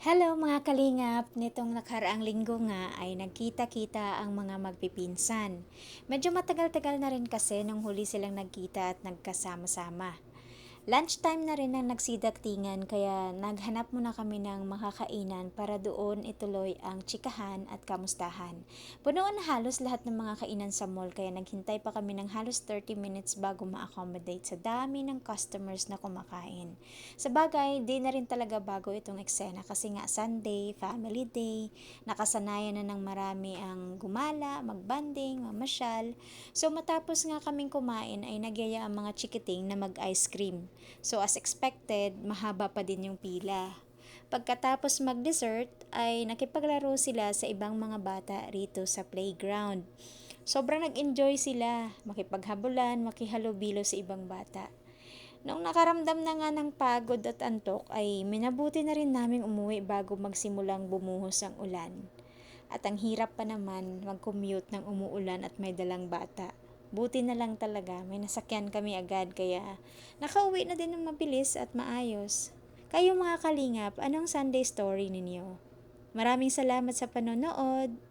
Hello mga kalingap! Nitong nakaraang linggo nga ay nagkita-kita ang mga magpipinsan. Medyo matagal-tagal na rin kasi nung huli silang nagkita at nagkasama-sama. Lunchtime na rin ang nagsidaktingan kaya naghanap muna kami ng makakainan para doon ituloy ang tsikahan at kamustahan. Punuan na halos lahat ng mga kainan sa mall kaya naghintay pa kami ng halos 30 minutes bago ma-accommodate sa dami ng customers na kumakain. Sa bagay, di na rin talaga bago itong eksena kasi nga Sunday, family day, nakasanayan na ng marami ang gumala, magbanding, mamasyal. So matapos nga kaming kumain ay nagyaya ang mga chikiting na mag-ice cream. So as expected, mahaba pa din yung pila. Pagkatapos mag-dessert ay nakipaglaro sila sa ibang mga bata rito sa playground. Sobrang nag-enjoy sila, makipaghabulan, makihalubilo sa ibang bata. Noong nakaramdam na nga ng pagod at antok ay minabuti na rin naming umuwi bago magsimulang bumuhos ang ulan. At ang hirap pa naman mag-commute ng umuulan at may dalang bata. Buti na lang talaga, may nasakyan kami agad kaya nakauwi na din ng mabilis at maayos. Kayo mga kalingap, anong Sunday story ninyo? Maraming salamat sa panonood!